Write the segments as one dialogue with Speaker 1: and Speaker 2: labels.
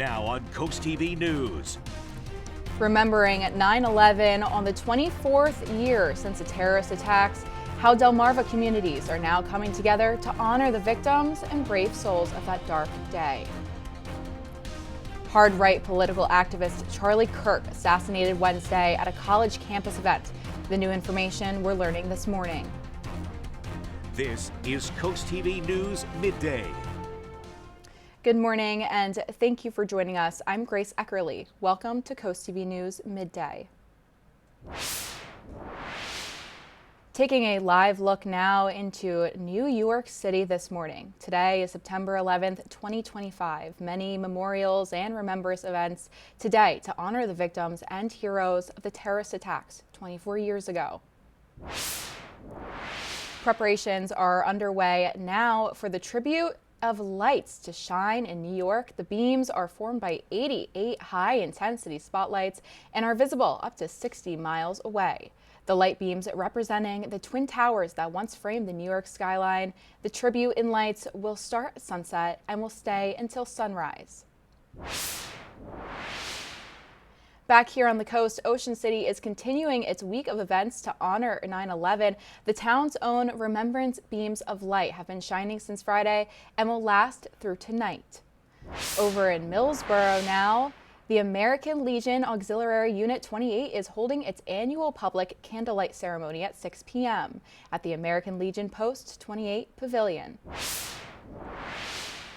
Speaker 1: Now on Coast TV News.
Speaker 2: Remembering 9/11 on the 24th year since the terrorist attacks, how Delmarva communities are now coming together to honor the victims and brave souls of that dark day. Hard-right political activist Charlie Kirk assassinated Wednesday at a college campus event. The new information we're learning this morning.
Speaker 1: This is Coast TV News Midday.
Speaker 2: Good morning and thank you for joining us. I'm Grace Eckerly. Welcome to Coast TV News Midday. Taking a live look now into New York City this morning. Today is September 11th, 2025. Many memorials and remembrance events today to honor the victims and heroes of the terrorist attacks 24 years ago. Preparations are underway now for the tribute of lights to shine in New York. The beams are formed by 88 high-intensity spotlights and are visible up to 60 miles away. The light beams representing the twin towers that once framed the New York skyline. The tribute in lights will start at sunset and will stay until sunrise. Back here on the coast, Ocean City is continuing its week of events to honor 9/11. The town's own remembrance beams of light have been shining since Friday and will last through tonight. Over in Millsboro now, the American Legion Auxiliary Unit 28 is holding its annual public candlelight ceremony at 6 p.m. at the American Legion Post 28 Pavilion.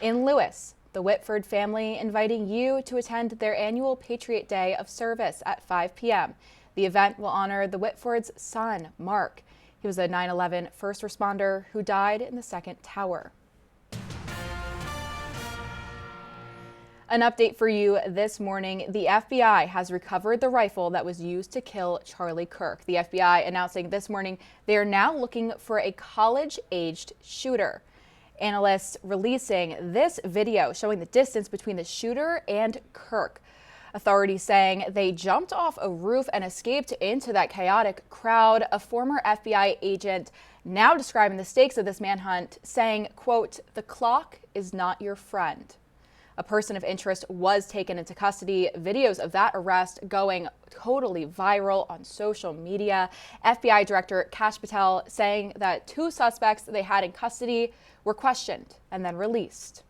Speaker 2: In Lewis, the Whitford family inviting you to attend their annual Patriot Day of Service at 5 p.m. The event will honor the Whitford's son, Mark. He was a 9/11 first responder who died in the second tower. An update for you this morning. The FBI has recovered the rifle that was used to kill Charlie Kirk. The FBI announcing this morning they are now looking for a college-aged shooter. Analysts releasing this video showing the distance between the shooter and Kirk. Authorities saying they jumped off a roof and escaped into that chaotic crowd. A former FBI agent now describing the stakes of this manhunt, saying, quote, "The clock is not your friend." A person of interest was taken into custody. Videos of that arrest going totally viral on social media. FBI Director Kash Patel saying that two suspects they had in custody were questioned and then released.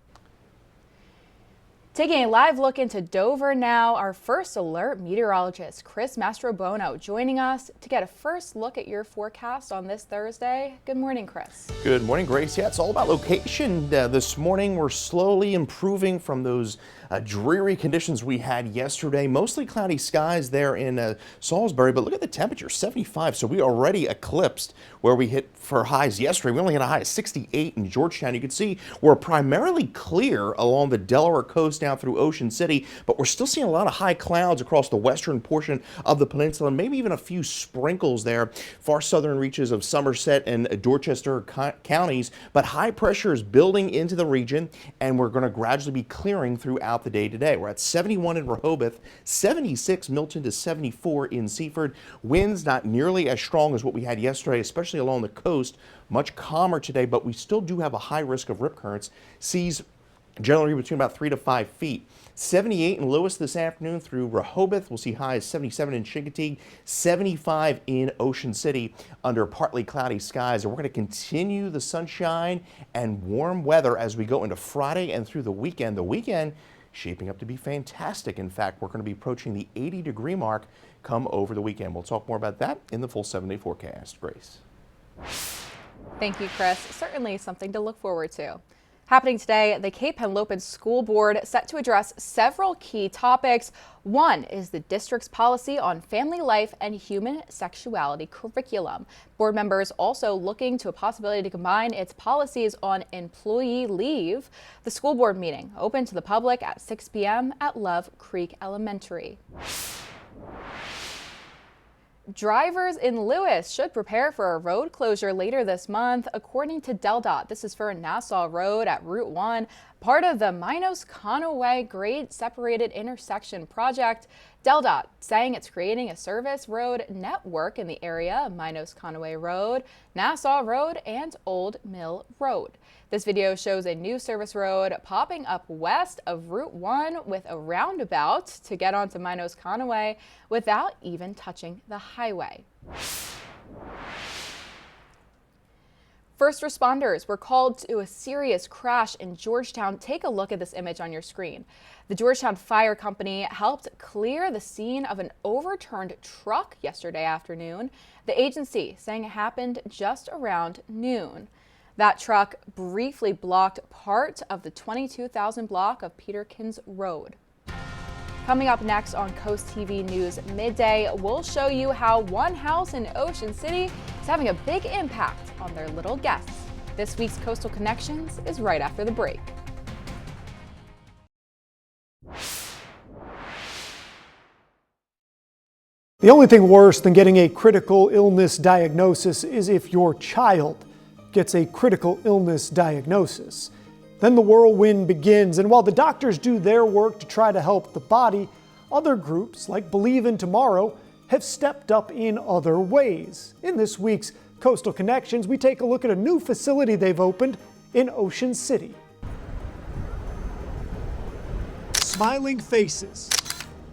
Speaker 2: Taking a live look into Dover now, our first alert meteorologist, Chris Mastrobono, joining us to get a first look at your forecast on this Thursday. Good morning, Chris.
Speaker 3: Good morning, Grace. Yeah, it's all about location this morning. We're slowly improving from those dreary conditions we had yesterday. Mostly cloudy skies there in Salisbury, but look at the temperature, 75. So we already eclipsed where we hit for highs yesterday. We only had a high of 68 in Georgetown. You can see we're primarily clear along the Delaware coast down through Ocean City, but we're still seeing a lot of high clouds across the western portion of the peninsula, and maybe even a few sprinkles there, far southern reaches of Somerset and Dorchester counties. But high pressure is building into the region, and we're going to gradually be clearing throughout the day today. We're at 71 in Rehoboth, 76 Milton to 74 in Seaford. Winds not nearly as strong as what we had yesterday, especially along the coast. Much calmer today, but we still do have a high risk of rip currents. Seas generally between about 3 to 5 feet. 78 in Lewis this afternoon through Rehoboth. We'll see highs 77 in Chincoteague, 75 in Ocean City under partly cloudy skies. And we're going to continue the sunshine and warm weather as we go into Friday and through the weekend. The weekend shaping up to be fantastic. In fact, we're going to be approaching the 80-degree mark come over the weekend. We'll talk more about that in the full 7-day forecast. Grace.
Speaker 2: Thank you, Chris. Certainly something to look forward to. Happening today, the Cape Henlopen School Board set to address several key topics. One is the district's policy on family life and human sexuality curriculum. Board members also looking to a possibility to combine its policies on employee leave. The school board meeting open to the public at 6 p.m. at Love Creek Elementary. Drivers in Lewis should prepare for a road closure later this month. According to DelDOT, this is for Nassau Road at Route 1. part of the Minos-Conaway Grade Separated Intersection Project. DelDOT saying it's creating a service road network in the area: Minos-Conaway Road, Nassau Road, and Old Mill Road. This video shows a new service road popping up west of Route 1 with a roundabout to get onto Minos-Conaway without even touching the highway. First responders were called to a serious crash in Georgetown. Take a look at this image on your screen. The Georgetown Fire Company helped clear the scene of an overturned truck yesterday afternoon. The agency saying it happened just around noon. That truck briefly blocked part of the 22,000 block of Peterkins Road. Coming up next on CoastTV News Midday, we'll show you how one house in Ocean City is having a big impact on their little guests. This week's Coastal Connections is right after the break.
Speaker 4: The only thing worse than getting a critical illness diagnosis is if your child gets a critical illness diagnosis. Then the whirlwind begins, and while the doctors do their work to try to help the body, other groups like Believe in Tomorrow have stepped up in other ways. In this week's Coastal Connections, we take a look at a new facility they've opened in Ocean City. Smiling faces.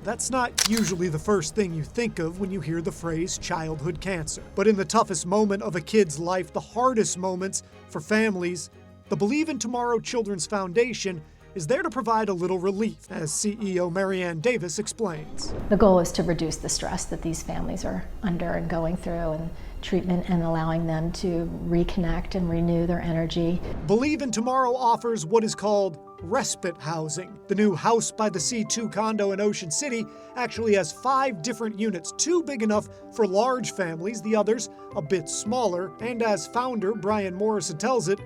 Speaker 4: That's not usually the first thing you think of when you hear the phrase childhood cancer. But in the toughest moment of a kid's life, the hardest moments for families, the Believe in Tomorrow Children's Foundation is there to provide a little relief, as CEO Marianne Davis explains.
Speaker 5: The goal is to reduce the stress that these families are under and going through, and treatment, and allowing them to reconnect and renew their energy.
Speaker 4: Believe in Tomorrow offers what is called respite housing. The new House by the Sea 2 condo in Ocean City actually has 5 different units, 2 big enough for large families, the others a bit smaller, and as founder Brian Morrison tells it,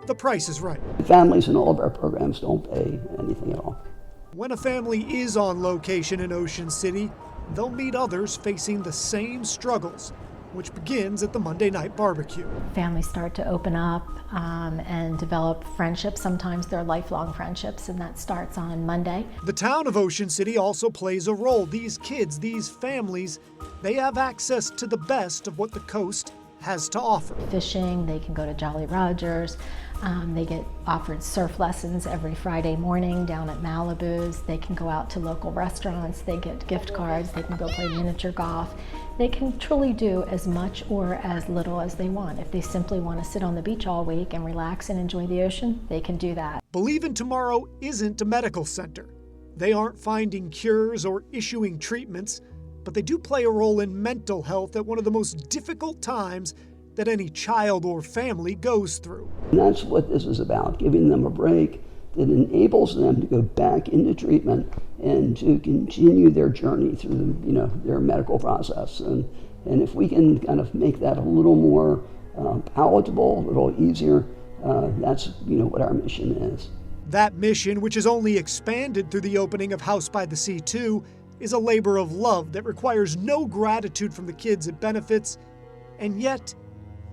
Speaker 4: the price is right.
Speaker 6: Families in all of our programs don't pay anything at all.
Speaker 4: When a family is on location in Ocean City, they'll meet others facing the same struggles, which begins at the Monday night barbecue.
Speaker 5: Families start to open up and develop friendships. Sometimes they're lifelong friendships, and that starts on Monday.
Speaker 4: The town of Ocean City also plays a role. These kids, these families, they have access to the best of what the coast has to offer.
Speaker 5: Fishing, they can go to Jolly Rogers. They get offered surf lessons every Friday morning down at Malibu's. They can go out to local restaurants. They get gift cards. They can go play miniature golf. They can truly do as much or as little as they want. If they simply want to sit on the beach all week and relax and enjoy the ocean, they can do that.
Speaker 4: Believe in Tomorrow isn't a medical center. They aren't finding cures or issuing treatments, but they do play a role in mental health at one of the most difficult times that any child or family goes through.
Speaker 6: And that's what this is about, giving them a break that enables them to go back into treatment and to continue their journey through their medical process. And if we can kind of make that a little more palatable, a little easier, that's what our mission is.
Speaker 4: That mission, which is only expanded through the opening of House by the Sea 2, is a labor of love that requires no gratitude from the kids it benefits, and yet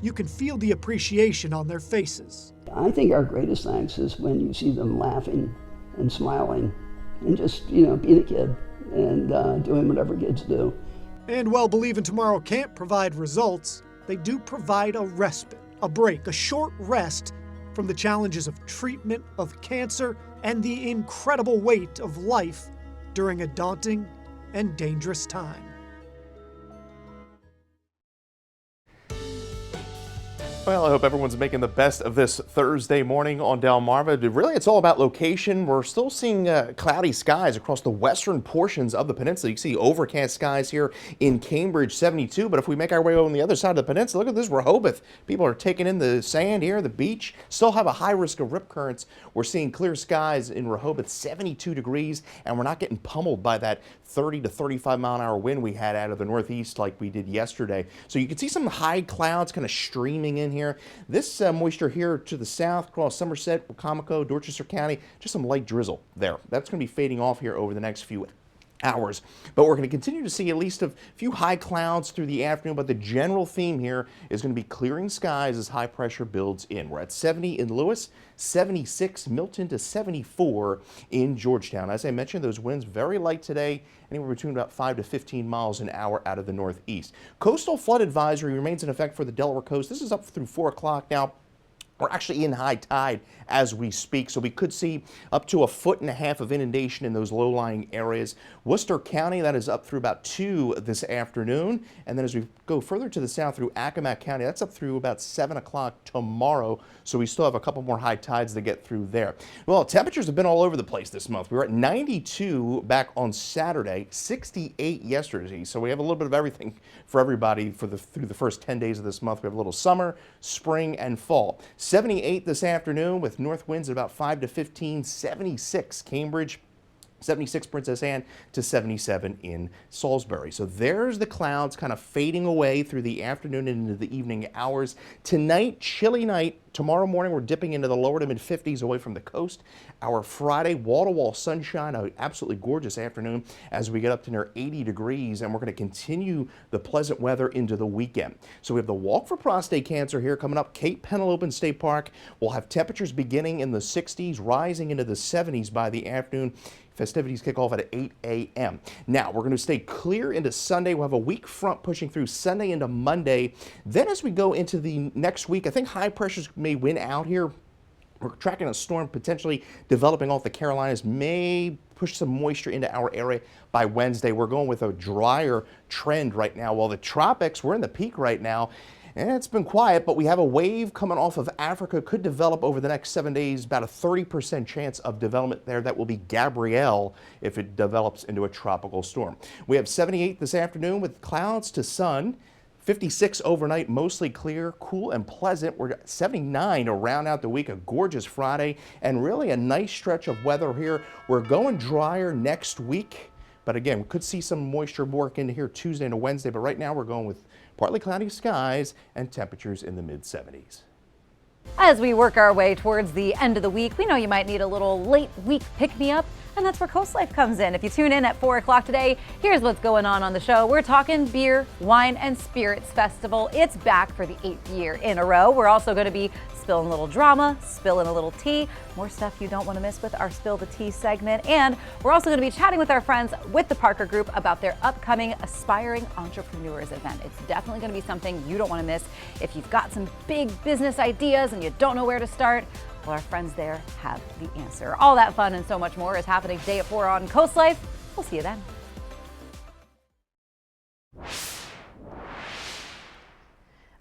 Speaker 4: you can feel the appreciation on their faces.
Speaker 6: I think our greatest thanks is when you see them laughing and smiling and just, being a kid and doing whatever kids do.
Speaker 4: And while Believe in Tomorrow can't provide results, they do provide a respite, a break, a short rest from the challenges of treatment, of cancer, and the incredible weight of life during a daunting and dangerous time.
Speaker 3: Well, I hope everyone's making the best of this Thursday morning on Delmarva. Really, it's all about location. We're still seeing cloudy skies across the western portions of the peninsula. You see overcast skies here in Cambridge, 72. But if we make our way on the other side of the peninsula, look at this Rehoboth. People are taking in the sand here, the beach. Still have a high risk of rip currents. We're seeing clear skies in Rehoboth, 72 degrees, and we're not getting pummeled by that 30 to 35 mile an hour wind we had out of the northeast like we did yesterday. So you can see some high clouds kind of streaming in here. This moisture here to the south across Somerset, Wacomico, Dorchester County, just some light drizzle there. That's going to be fading off here over the next few hours. But we're going to continue to see at least a few high clouds through the afternoon, but the general theme here is going to be clearing skies as high pressure builds in. We're at 70 in Lewis, 76 Milton to 74 in Georgetown. As I mentioned, those winds very light today, anywhere between about 5 to 15 miles an hour out of the northeast. Coastal flood advisory remains in effect for the Delaware coast. This is up through 4 o'clock now. We're actually in high tide as we speak, so we could see up to 1.5 feet of inundation in those low-lying areas. Worcester County, that is up through about 2 this afternoon. And then as we go further to the south through Accomack County, that's up through about 7 o'clock tomorrow. So we still have a couple more high tides to get through there. Well, temperatures have been all over the place this month. We were at 92 back on Saturday, 68 yesterday. So we have a little bit of everything for everybody through the first 10 days of this month. We have a little summer, spring, and fall. 78 this afternoon with north winds at about 5 to 15, 76 Cambridge, 76 Princess Anne to 77 in Salisbury. So there's the clouds kind of fading away through the afternoon and into the evening hours. Tonight, chilly night. Tomorrow morning, we're dipping into the lower to mid 50s away from the coast. Our Friday, wall-to-wall sunshine, an absolutely gorgeous afternoon as we get up to near 80 degrees, and we're going to continue the pleasant weather into the weekend. So we have the Walk for Prostate Cancer here coming up, Cape Penelope State Park. We'll have temperatures beginning in the 60s, rising into the 70s by the afternoon. Festivities kick off at 8 a.m. Now, we're going to stay clear into Sunday. We'll have a weak front pushing through Sunday into Monday. Then as we go into the next week, I think high pressures may win out here. We're tracking a storm potentially developing off the Carolinas, may push some moisture into our area by Wednesday. We're going with a drier trend right now. While the tropics, we're in the peak right now. And it's been quiet, but we have a wave coming off of Africa, could develop over the next 7 days, about a 30% chance of development there. That will be Gabrielle if it develops into a tropical storm. We have 78 this afternoon with clouds to sun. 56 overnight, mostly clear, cool and pleasant. We're at 79 to round out the week, a gorgeous Friday, and really a nice stretch of weather here. We're going drier next week, but again, we could see some moisture work into here Tuesday and Wednesday, but right now we're going with partly cloudy skies and temperatures in the mid-70s.
Speaker 7: As we work our way towards the end of the week, we know you might need a little late week pick-me-up, and that's where Coast Life comes in. If you tune in at 4 o'clock today, here's what's going on the show. We're talking Beer, Wine, and Spirits Festival. It's back for the 8th year in a row. We're also going to be spilling a little drama, spilling a little tea, more stuff you don't want to miss with our Spill the Tea segment. And we're also going to be chatting with our friends with the Parker Group about their upcoming Aspiring Entrepreneurs event. It's definitely going to be something you don't want to miss. If you've got some big business ideas and you don't know where to start, well, our friends there have the answer. All that fun and so much more is happening today at 4 on Coast Life. We'll see you then.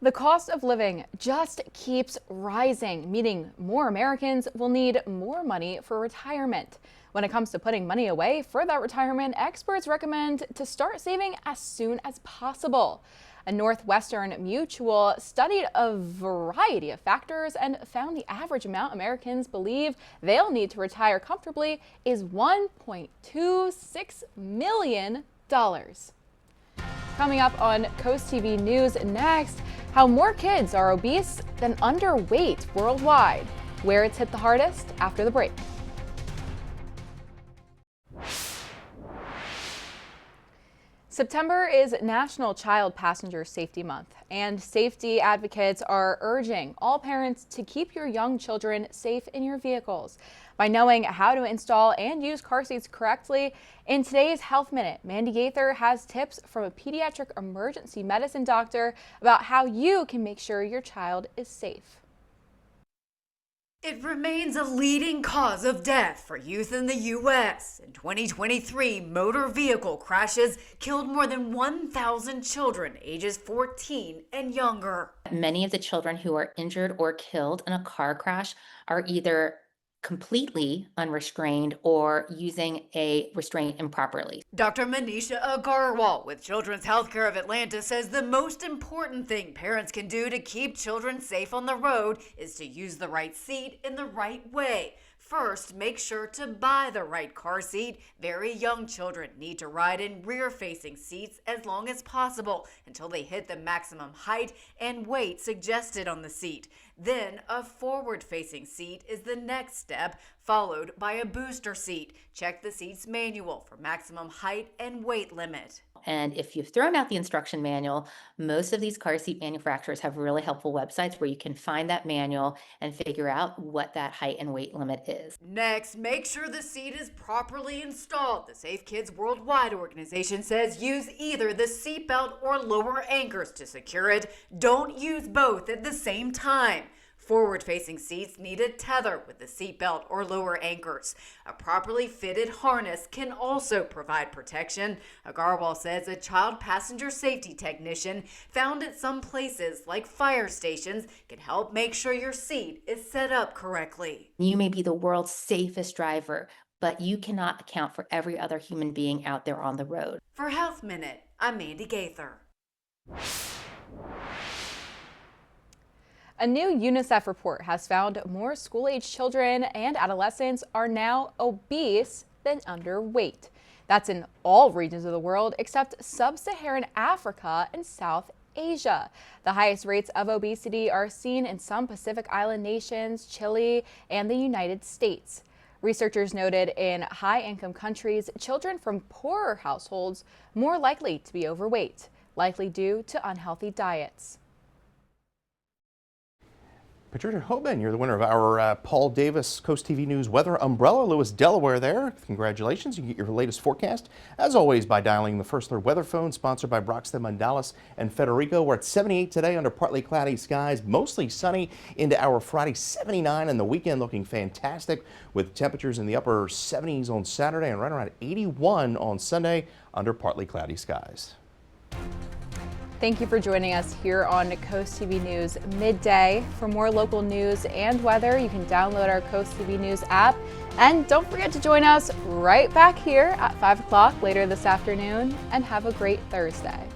Speaker 2: The cost of living just keeps rising, meaning more Americans will need more money for retirement. When it comes to putting money away for that retirement, experts recommend to start saving as soon as possible. A Northwestern Mutual studied a variety of factors and found the average amount Americans believe they'll need to retire comfortably is $1.26 million. Coming up on Coast TV News next, how more kids are obese than underweight worldwide, where it's hit the hardest after the break. September is National Child Passenger Safety Month, and safety advocates are urging all parents to keep your young children safe in your vehicles by knowing how to install and use car seats correctly. In today's Health Minute, Mandy Gaither has tips from a pediatric emergency medicine doctor about how you can make sure your child is safe.
Speaker 8: It remains a leading cause of death for youth in the U.S. In 2023, motor vehicle crashes killed more than 1,000 children ages 14 and younger.
Speaker 9: Many of the children who are injured or killed in a car crash are either completely unrestrained or using a restraint improperly.
Speaker 8: Dr. Manisha Agarwal with Children's Healthcare of Atlanta says the most important thing parents can do to keep children safe on the road is to use the right seat in the right way. First, make sure to buy the right car seat. Very young children need to ride in rear-facing seats as long as possible until they hit the maximum height and weight suggested on the seat. Then, a forward-facing seat is the next step, followed by a booster seat. Check the seat's manual for maximum height and weight limit.
Speaker 9: And if you've thrown out the instruction manual, most of these car seat manufacturers have really helpful websites where you can find that manual and figure out what that height and weight limit is.
Speaker 8: Next, make sure the seat is properly installed. The Safe Kids Worldwide organization says use either the seatbelt or lower anchors to secure it. Don't use both at the same time. Forward-facing seats need a tether with the seatbelt or lower anchors. A properly fitted harness can also provide protection. Agarwal says a child passenger safety technician found at some places like fire stations can help make sure your seat is set up correctly.
Speaker 9: You may be the world's safest driver, but you cannot account for every other human being out there on the road.
Speaker 8: For Health Minute, I'm Mandy Gaither.
Speaker 2: A new UNICEF report has found more school-age children and adolescents are now obese than underweight. That's in all regions of the world except sub-Saharan Africa and South Asia. The highest rates of obesity are seen in some Pacific Island nations, Chile, and the United States. Researchers noted in high-income countries, children from poorer households more likely to be overweight, likely due to unhealthy diets.
Speaker 3: Patricia Hoban, you're the winner of our Paul Davis Coast TV News Weather Umbrella. Lewis, Delaware there. Congratulations. You can get your latest forecast, as always, by dialing the First Alert Weather Phone, sponsored by Broxton Mandalas and Federico. We're at 78 today under partly cloudy skies, mostly sunny into our Friday 79, and the weekend looking fantastic with temperatures in the upper 70s on Saturday and right around 81 on Sunday under partly cloudy skies.
Speaker 2: Thank you for joining us here on Coast TV News Midday. For more local news and weather, you can download our Coast TV News app. And don't forget to join us right back here at 5 o'clock later this afternoon, and have a great Thursday.